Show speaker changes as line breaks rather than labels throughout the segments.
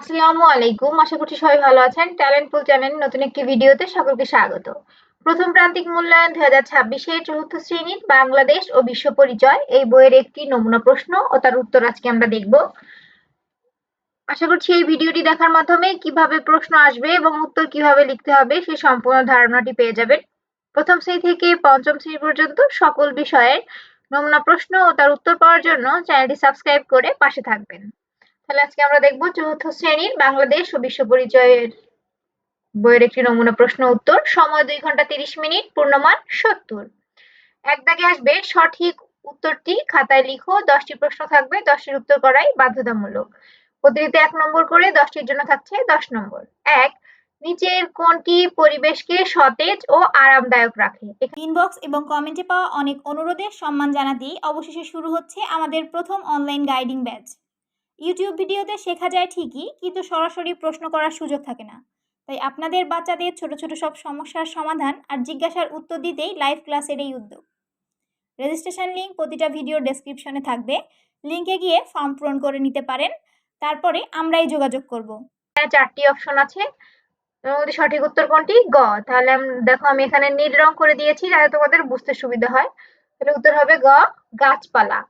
আসসালামু আলাইকুম। আশা করছি সবাই ভালো আছেন। ট্যালেন্ট পুল চ্যানেলের নতুন একটি ভিডিওতে সকলকে স্বাগত। প্রথম প্রান্তিক মূল্যায়ন 2026 এর চতুর্থ শ্রেণীর বাংলাদেশ ও বিশ্ব পরিচয় এই বইয়ের একটি নমুনা প্রশ্ন ও তার উত্তর আজকে আমরা দেখব। আশা করছি এই ভিডিওটি দেখার মাধ্যমে কিভাবে প্রশ্ন আসবে এবং উত্তর কিভাবে লিখতে হবে সে সম্পূর্ণ ধারণাটি পেয়ে যাবেন। প্রথম শ্রেণী থেকে পঞ্চম শ্রেণী পর্যন্ত সকল বিষয়ের নমুনা প্রশ্ন ও তার উত্তর পাওয়ার জন্য চ্যানেলটি সাবস্ক্রাইব করে পাশে থাকবেন। তাহলে আজকে আমরা দেখব চতুর্থ শ্রেণীর বাংলাদেশ ও বিশ্ব পরিচয়ের বইয়ের একটি নমুনা প্রশ্ন উত্তর। সময় 2 ঘন্টা 30 মিনিট, পূর্ণমান 70। এক দাগে আসবে সঠিক উত্তরটি খাতায় লিখো। 10টি প্রশ্ন থাকবে, 10টির উত্তর করাই বাধ্যতামূলক। প্রতিটিতে 1 নম্বর করে, 10টির জন্য থাকছে 10 নম্বর। 1, নিচের কোনটি পরিবেশকে সতেজ ও আরামদায়ক রাখে?
ইনবক্স এবং কমেন্টে পাওয়া অনেক অনুরোধে সম্মান জানাতেই অবশেষে শুরু হচ্ছে আমাদের প্রথম অনলাইন গাইডিং ব্যাচ। ইউটিউব ভিডিওতে শেখা যায় ঠিকই, কিন্তু সরাসরি প্রশ্ন করার সুযোগ থাকে না। তাই আপনাদের বাচ্চাদের ছোট ছোট সব সমস্যার সমাধান আর জিজ্ঞাসার উত্তর দিতেই লাইভ ক্লাসের এই উদ্যোগ। রেজিস্ট্রেশন লিঙ্ক প্রতিটা ভিডিওর ডেসক্রিপশনে থাকবে। লিঙ্কে গিয়ে ফর্ম পূরণ করে নিতে পারেন। তারপরে আমরাই যোগাযোগ করব।
4টি অপশন আছে। এর মধ্যে সঠিক উত্তর কোনটি? গ। তাহলে দেখো আমি এখানে নীল রং করে দিয়েছি যাতে তোমাদের বুঝতে সুবিধা হয়। তাহলে উত্তর হবে গ, গাছপালা।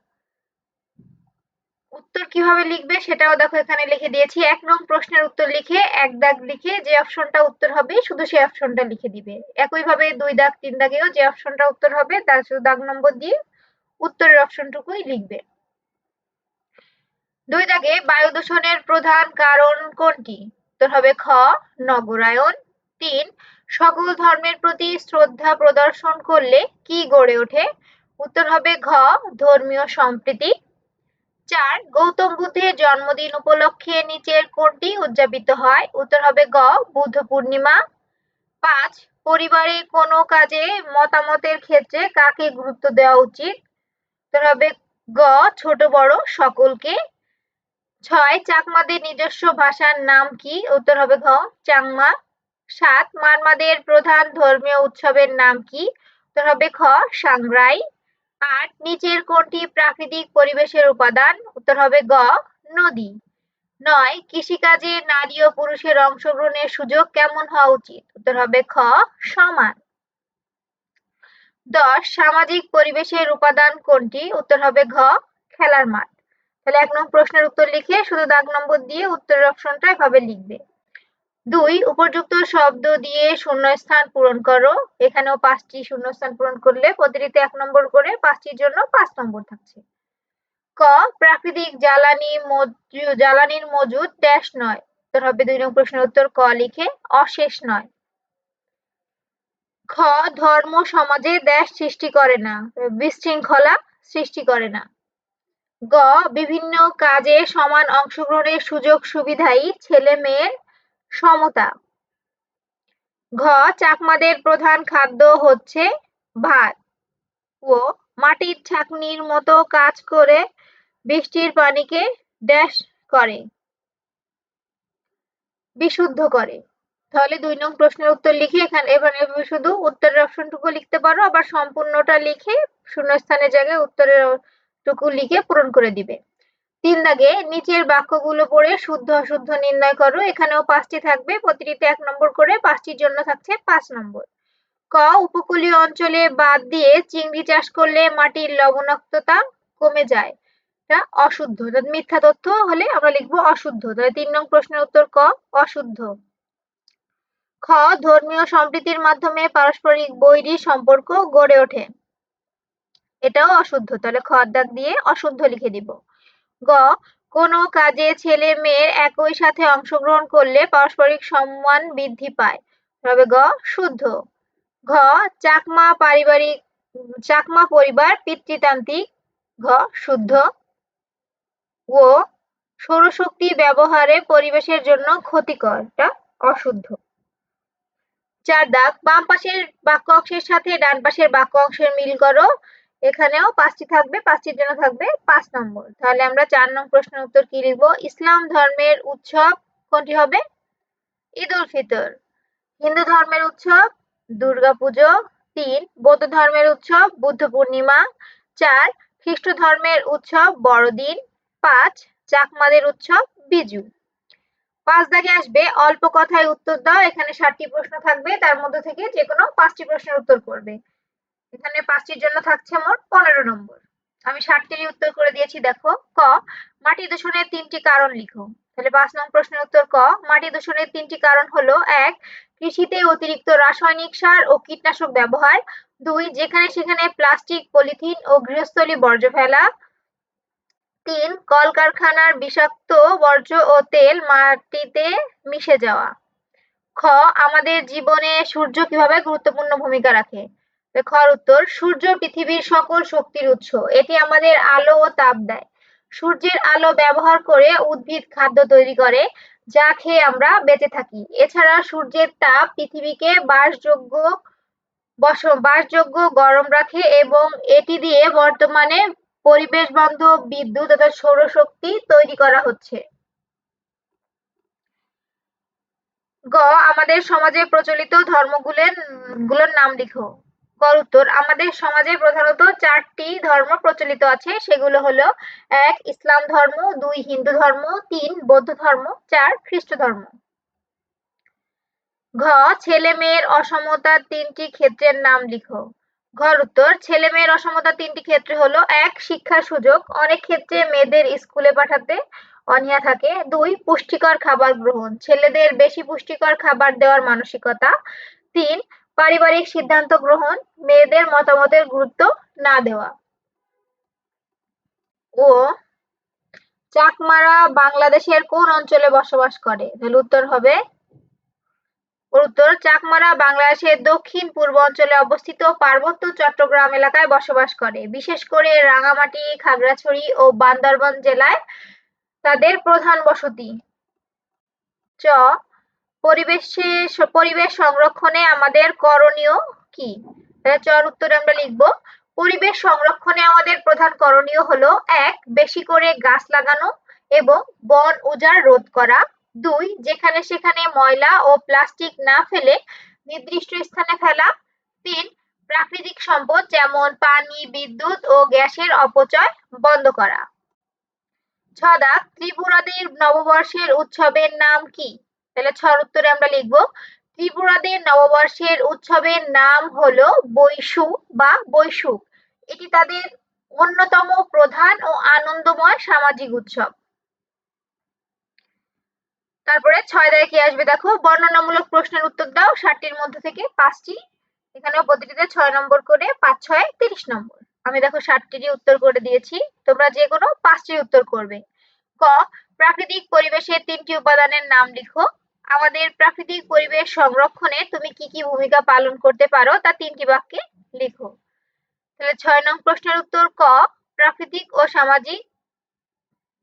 উত্তর কিভাবে লিখবে সেটাও দেখো এখানে লিখে দিয়েছি। 1 নং প্রশ্নের উত্তর লিখে 1 দাগ লিখে যে অপশনটা উত্তর হবে শুধু সেই অপশনটা লিখে দিবে। একইভাবে 2 দাগ 3 দাগেও যে অপশনটা উত্তর হবে তার শুধু দাগ নম্বর দিয়ে উত্তরের অপশনটুকুই লিখবে। 2 দাগে বায়ু দূষণের প্রধান কারণ কোনটি? উত্তর হবে খ, নগরায়ন। 3, সকল ধর্মের প্রতি শ্রদ্ধা প্রদর্শন করলে কি গড়ে ওঠে? উত্তর হবে ঘ, ধর্মীয় সম্প্রীতি। 4, গৌতম বুদ্ধের জন্মদিন উপলক্ষে নিচের কোনটি উদযাপিত হয়? উত্তর হবে গ, বুদ্ধ পূর্ণিমা। 5, পরিবারে কোনো কাজে মতামতের ক্ষেত্রে কাকে গুরুত্ব দেওয়া উচিত? উত্তর হবে গ, ছোট বড় সকলকে। 6, চাকমাদের নিজস্ব ভাষার নাম কি? উত্তর হবে ঘ, চাংমা। 7, মারমাদের প্রধান ধর্মীয় উৎসবের নাম কি? উত্তর হবে খ, সাংগ্রাই। 8, নিচের কোনটি প্রাকৃতিক পরিবেশের উপাদান? উত্তর হবে গ, নদী। 9, কৃষিকাজে নারী ও পুরুষের অংশগ্রহণের সুযোগ কেমন হওয়া উচিত? উত্তর হবে খ, সমান। 10, সামাজিক পরিবেশের উপাদান কোনটি? উত্তর হবে ঘ, খেলার মাঠ। তাহলে 1 নং প্রশ্নের উত্তর লিখে শুধু দাগ নম্বর দিয়ে উত্তরের অপশনটা এভাবে লিখবে। 2, উপযুক্ত শব্দ দিয়ে শূন্যস্থান পূরণ করো। এখানেও 5টি শূন্যস্থান পূরণ করলে প্রতিটিতে 1 নম্বর করে, 5টির জন্য 5 নম্বর থাকছে। ক, প্রাকৃতিক জ্বালানির মজুদ ড্যাশ নয়। উত্তর হবে 2 নং প্রশ্নের উত্তর ক লিখে অশেষ নয়। খ, ধর্ম সমাজে ড্যাশ সৃষ্টি করে না, বিশৃঙ্খলা সৃষ্টি করে না। গ, বিভিন্ন কাজে সমান অংশগ্রহণের সুযোগ সুবিধাই ছেলে মেয়ের সমতা। ঘ, চাকমাদের প্রধান খাদ্য হচ্ছে ভাত ও মাটির ছাঁকনির মতো কাজ করে বৃষ্টির পানিকে ড্যাশ করে, বিশুদ্ধ করে। তাহলে 2 নং প্রশ্নের উত্তর লিখে এখানে শুধু উত্তরের অপশনটুকু লিখতে পারো, আবার সম্পূর্ণটা লিখে শূন্যস্থানের জায়গায় উত্তরের টুকু লিখে পূরণ করে দিবে। 3 দাগে নিচের বাক্যগুলো পড়ে শুদ্ধ অশুদ্ধ নির্ণয় করো। এখানেও 5টি থাকবে, প্রতিটিতে 1 নম্বর করে, 5টির জন্য থাকছে 5 নম্বর। ক, উপকূলীয় অঞ্চলে বাঁধ দিয়ে চিংড়ি চাষ করলে মাটির লবণাক্ততা কমে যায়। এটা অশুদ্ধ, মিথ্যা তথ্য হলে আমরা লিখবো অশুদ্ধ। তাহলে 3 নং প্রশ্নের উত্তর ক, অশুদ্ধ। খ, ধর্মীয় সম্প্রীতির মাধ্যমে পারস্পরিক বৈরী সম্পর্ক গড়ে ওঠে। এটাও অশুদ্ধ, তাহলে খ দাগ দিয়ে অশুদ্ধ লিখে দিব। গ, কোনো কাজে ছেলে মেয়ের একই সাথে অংশগ্রহণ করলে পারস্পরিক সম্মান বৃদ্ধি পায়। তবে গ, শুদ্ধ। ঘ, চাকমা পরিবার পিতৃতান্ত্রিক। ঘ, শুদ্ধ। ও, সৌরশক্তি ব্যবহারে পরিবেশের জন্য ক্ষতিকর। এটা অশুদ্ধ। 4 দাগ, বাম পাশের বাক্য অংশের সাথে ডান পাশের বাক্য অংশের মিল করো। এখানেও 5টি থাকবে, 5টির জন্য থাকবে 5 নম্বর। তাহলে আমরা 4 নং প্রশ্নের উত্তর কি লিখবো? ইসলাম ধর্মের উৎসব কোনটি হবে? ঈদ উল ফিতর। হিন্দু ধর্মের উৎসব দুর্গাপুজো। 3, বৌদ্ধ ধর্মের উৎসব বুদ্ধ পূর্ণিমা। 4, খ্রিস্ট ধর্মের উৎসব বড়দিন। 5, চাকমাদের উৎসব বিজু। 5 দাগে আসবে অল্প কথায় উত্তর দাও। এখানে 7টি প্রশ্ন থাকবে, তার মধ্যে থেকে যে কোনো 5টি প্রশ্নের উত্তর করবে। এখানে 5টির জন্য থাকছে মোট 15 নম্বর। আমি 7টিরই উত্তর করে দিয়েছি। দেখো, ক মাটি দূষণের 3টি কারণ লিখো। তাহলে 5 নং প্রশ্নের উত্তর ক। মাটি দূষণের 3টি কারণ হলো: 1 কৃষিতে অতিরিক্ত রাসায়নিক সার ও কীটনাশক ব্যবহার, 2 যেখানে সেখানে প্লাস্টিক, পলিথিন ও গৃহস্থলী বর্জ্য ফেলা, 3 কলকারখানার বিষাক্ত বর্জ্য ও তেল মাটিতে মিশে যাওয়া। খ আমাদের জীবনে সূর্য কিভাবে গুরুত্বপূর্ণ ভূমিকা রাখে? খর উত্তর: সূর্য পৃথিবীর সকল শক্তির উৎস। এটি আমাদের আলো ও তাপ দেয়। সূর্যের আলো ব্যবহার করে উদ্ভিদ খাদ্য তৈরি করে, যা খেয়ে আমরা বেঁচে থাকি। এছাড়া সূর্যের তাপ পৃথিবীকে বাসযোগ্য গরম রাখে এবং এটি দিয়ে বর্তমানে পরিবেশ বান্ধব বিদ্যুৎ তথা সৌরশক্তি তৈরি করা হচ্ছে। গ আমাদের সমাজে প্রচলিত ধর্মগুলোর নাম লিখো। ক উত্তর: আমাদের সমাজে প্রধানত 4টি ধর্ম প্রচলিত আছে। সেগুলো হলো: 1 ইসলাম ধর্ম, 2 হিন্দু ধর্ম, 3 বৌদ্ধ ধর্ম, 4 খ্রিস্ট ধর্ম। ঘ ছেলে মেয়ের অসমতার 3টি ক্ষেত্রের নাম লিখো। ঘর উত্তর: ছেলে মেয়ের অসমতার 3টি ক্ষেত্র হলো: 1 শিক্ষার সুযোগ, অনেক ক্ষেত্রে মেয়েদের স্কুলে পাঠাতে অনীহা থাকে। 2 পুষ্টিকর খাবার গ্রহণ, ছেলেদের বেশি পুষ্টিকর খাবার দেওয়ার মানসিকতা। 3 পারিবারিক সিদ্ধান্ত গ্রহণ, মেয়েদের মতামতের গুরুত্ব না দেওয়া। ও চাকমারা বাংলাদেশের কোন অঞ্চলে বসবাস করে? তাহলে উত্তর হবে উত্তর: চাকমারা বাংলাদেশের দক্ষিণ পূর্ব অঞ্চলে অবস্থিত পার্বত্য চট্টগ্রাম এলাকায় বসবাস করে। বিশেষ করে রাঙামাটি, খাগড়াছড়ি ও বান্দরবান জেলায় তাদের প্রধান বসতি। চ পরিবেশ সংরক্ষণে আমাদের করণীয় কি? চর উত্তরে আমরা লিখব: পরিবেশ সংরক্ষণে আমাদের প্রধান করণীয় হলো: 1 বেশি করে গাছ লাগানো এবং বন উজাড় রোধ করা। 2 যেখানে সেখানে ময়লা ও প্লাস্টিক না ফেলে নির্দিষ্ট স্থানে ফেলা। 3 প্রাকৃতিক সম্পদ যেমন পানি, বিদ্যুৎ ও গ্যাসের অপচয় বন্ধ করা। 6 দাগ ত্রিপুরাদের নববর্ষের উৎসবের নাম কি? তাহলে 6 উত্তরে আমরা লিখব: ত্রিপুরাদের নববর্ষের উৎসবের নাম হলো বৈশু বা বৈশুক। এটি তাদের অন্যতম প্রধান ও আনন্দময় সামাজিক উৎসব। তারপরে 6 দাগে কি আসবে দেখো, বর্ণনামূলক প্রশ্নের উত্তর দাও। 7টির মধ্যে থেকে 5টি, এখানেও প্রতিটিতে 6 নম্বর করে, 5 6 30 নম্বর। আমি দেখো 7টিরই উত্তর করে দিয়েছি, তোমরা যে কোনো 5টির উত্তর করবে। ক প্রাকৃতিক পরিবেশের 3টি উপাদানের নাম লিখো। আমাদের প্রাকৃতিক পরিবেশ সংরক্ষণে তুমি কি কি ভূমিকা পালন করতে পারো তা 3টি বাক্যে লিখো। তাহলে 6 নং প্রশ্নের উত্তর ক প্রাকৃতিক ও সামাজিক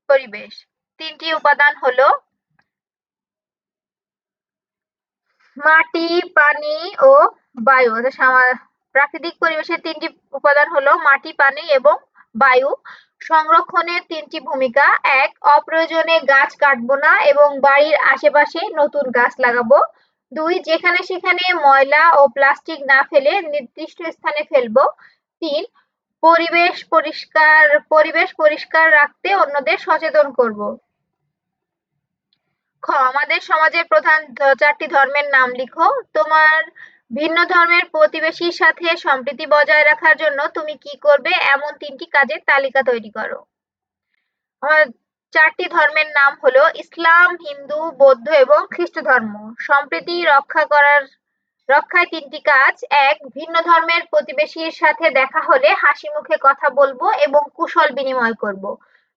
পরিবেশ 3টি উপাদান হলো মাটি, পানি ও বায়ু। প্রাকৃতিক পরিবেশের 3টি উপাদান হলো মাটি, পানি এবং বায়ু। সংরক্ষণের 3টি ভূমিকা: 1 অপ্রয়োজনে গাছ কাটবো না এবং বাড়ির আশেপাশে নতুন গাছ লাগাবো। 2 যেখানে সেখানে ময়লা ও প্লাস্টিক না ফেলে নির্দিষ্ট স্থানে ফেলবো। 3 পরিবেশ পরিষ্কার রাখতে অন্যদের সচেতন করব। খ আমাদের সমাজের প্রধান 4টি ধর্মের নাম লিখো। তোমার ভিন্ন ধর্মের প্রতিবেশীর সাথে সম্প্রীতি বজায় রাখার জন্য তুমি কি করবে এমন 3টি কাজের তালিকা তৈরি করো। আমার 4টি ধর্মের নাম হলো ইসলাম, হিন্দু, বৌদ্ধ এবং খ্রিস্ট ধর্ম। সম্প্রীতি রক্ষায় 3টি কাজ: 1 ভিন্ন ধর্মের প্রতিবেশীর সাথে দেখা হলে হাসি মুখে কথা বলবো এবং কুশল বিনিময় করব।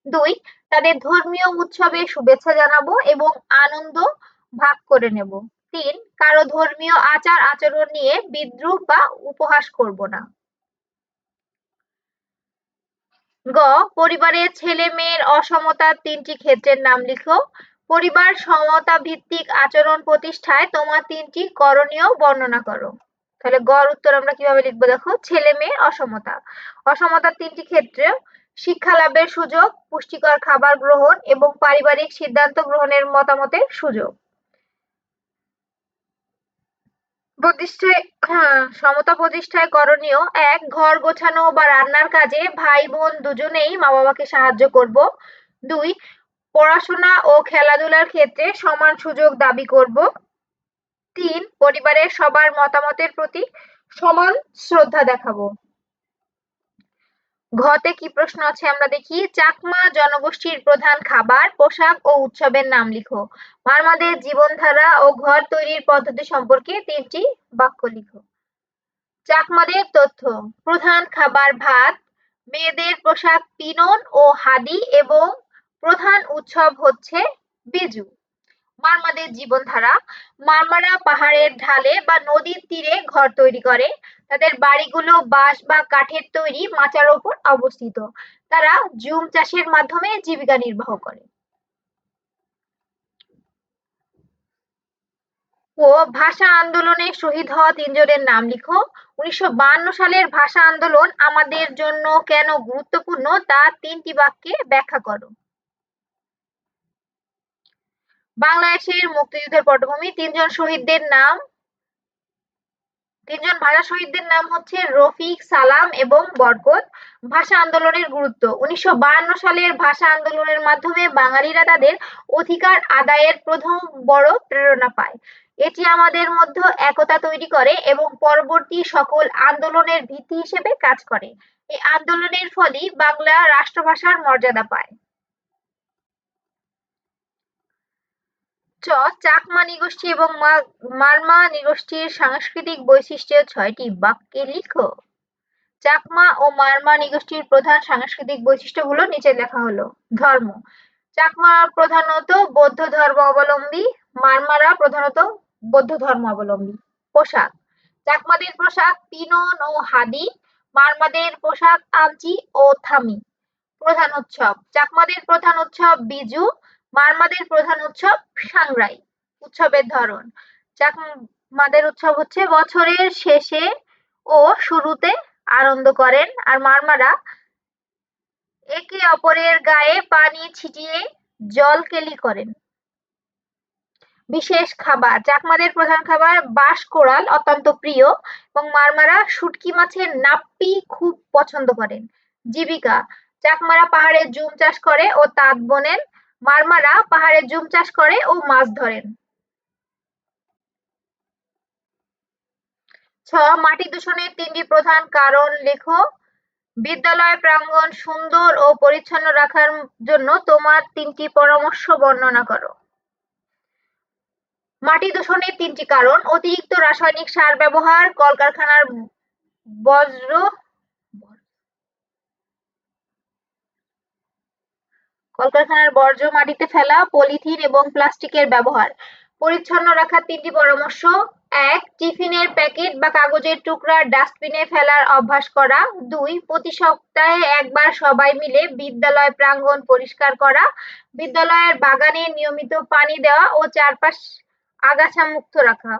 2 তাদের ধর্মীয় উৎসবে শুভেচ্ছা জানাবো এবং আনন্দ ভাগ করে নেব। 3 কারো ধর্মীয় আচার আচরণ নিয়ে বিদ্রূপ বা উপহাস করব না। গ পরিবারের ছেলে মেয়ের অসমতার 3টি ক্ষেত্রের নাম লিখো। পরিবার সমতা ভিত্তিক আচরণ প্রতিষ্ঠায় তোমার 3টি করণীয় বর্ণনা করো। তাহলে গড় উত্তর আমরা কিভাবে লিখবো দেখো, ছেলে মেয়ের অসমতার 3টি ক্ষেত্রে: শিক্ষা লাভের সুযোগ, পুষ্টিকর খাবার গ্রহণ এবং পারিবারিক সিদ্ধান্ত গ্রহণের মতামতের সুযোগ। সমতা প্রতিষ্ঠায় করণীয়: 1 ঘর গোছানো বা রান্নার কাজে ভাই বোন দুজনেই মা বাবাকে সাহায্য করব। 2 পড়াশোনা ও খেলাধুলার ক্ষেত্রে সমান সুযোগ দাবি করব। 3. পরিবারের সবার মতামতের প্রতি সমান শ্রদ্ধা দেখাবো। ঘতে কি প্রশ্ন আছে আমরা দেখি। চাকমা জনগোষ্ঠীর প্রধান খাবার, পোশাক ও উৎসবের নাম লিখো। মারমাদের জীবনধারা ও ঘর তৈরির পদ্ধতি সম্পর্কে 3টি বাক্য লিখো। চাকমাদের তথ্য: প্রধান খাবার ভাত, মেয়েদের পোশাক পিনন ও হাদি এবং প্রধান উৎসব হচ্ছে বিজু। মারমাদের জীবনধারা: মারমারা পাহাড়ের ঢালে বা নদীর তীরে ঘর তৈরি করে। তাদের বাড়িগুলো বাঁশ বা কাঠের তৈরি মাচার ওপর অবস্থিত। তারা জুম চাষের মাধ্যমে জীবিকা নির্বাহ করে। ও ভাষা আন্দোলনে শহীদ হওয়া 3 জনের নাম লিখো। 1952 সালের ভাষা আন্দোলন আমাদের জন্য কেন গুরুত্বপূর্ণ তা 3টি বাক্যে ব্যাখ্যা করো। বাংলাদেশের মুক্তিযুদ্ধের পটভূমি। 3 জন শহীদদের নাম। 3 জন ভাষা শহীদদের নাম হচ্ছে রফিক, সালাম এবং বরকত। ভাষা আন্দোলনের গুরুত্ব: 1952 সালের ভাষা আন্দোলনের মাধ্যমে বাঙালিরা তাদের অধিকার আদায়ের প্রথম বড় প্রেরণা পায়। এটি আমাদের মধ্যে একতা তৈরি করে এবং পরবর্তী সকল আন্দোলনের ভিত্তি হিসেবে কাজ করে। এই আন্দোলনের ফলেই বাংলা রাষ্ট্রভাষার মর্যাদা পায়। চাকমা নৃগোষ্ঠী এবং মারমা নৃগোষ্ঠীর সাংস্কৃতিক বৈশিষ্ট্য 6টি বাক্যে লিখো। চাকমা ও মারমা নৃগোষ্ঠীর প্রধান সাংস্কৃতিক বৈশিষ্ট্যগুলো নিচে লেখা হলো। ধর্ম: চাকমা প্রধানত বৌদ্ধ ধর্ম অবলম্বী, মারমারা প্রধানত বৌদ্ধ ধর্ম অবলম্বী। পোশাক: চাকমাদের পোশাক পিনন ও হাদি, মারমাদের পোশাক আঞ্চি ও থামি। প্রধান উৎসব: চাকমাদের প্রধান উৎসব বিজু, মারমাদের প্রধান উৎসব সাংরাই। উৎসবের ধরন: চাকমাদের উৎসব হচ্ছে বছরের শেষে ও শুরুতে আনন্দ করেন, আর মারমারা একে অপরের গায়ে পানি ছিটিয়ে জলকেলি করেন। বিশেষ খাবার: চাকমাদের প্রধান খাবার বাঁশ কোড়াল অত্যন্ত প্রিয় এবং মারমারা শুটকি মাছের নাপ্পি খুব পছন্দ করেন। জীবিকা: চাকমারা পাহাড়ে জুম চাষ করে ও তাঁত বোনেন, মারমারা পাহাড়ে জুম চাষ করে ও মাছ ধরেন। মাটি দূষণের 3টি প্রধান কারণ লেখো। বিদ্যালয় প্রাঙ্গণ সুন্দর ও পরিচ্ছন্ন রাখার জন্য তোমার 3টি পরামর্শ বর্ণনা করো। মাটি দূষণের 3টি কারণ: অতিরিক্ত রাসায়নিক সার ব্যবহার, কলকারখানার বর্জ্য মাটিতে ফেলা, পলিথিন এবং প্লাস্টিকের ব্যবহার। পরিচ্ছন্ন রাখার 3টি পরামর্শ: 1. টিফিনের প্যাকেট বা কাগজের টুকরা ডাস্টবিনে ফেলার অভ্যাস করা। 2. প্রতি সপ্তাহে একবার সবাই মিলে বিদ্যালয় প্রাঙ্গণ পরিষ্কার করা। বিদ্যালয়ের বাগানে নিয়মিত পানি দেওয়া ও চারপাশ আগাছা মুক্ত রাখা।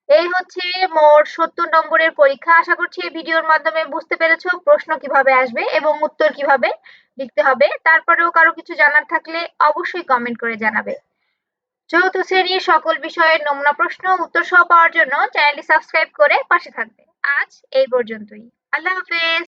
এই হচ্ছে মোট 70 নম্বরের পরীক্ষা। আশা করছি এই ভিডিওর মাধ্যমে বুঝতে পেরেছো প্রশ্ন কিভাবে আসবে এবং উত্তর কিভাবে লিখতে হবে। তারপরেও কারো কিছু জানার থাকলে অবশ্যই কমেন্ট করে জানাবে। 4th শ্রেণীর সকল বিষয়ের নমুনা প্রশ্ন উত্তর সহ পাওয়ার জন্য চ্যানেলটি সাবস্ক্রাইব করে পাশে থাকবে। আজ এই পর্যন্তই। আল্লাহ হাফেজ।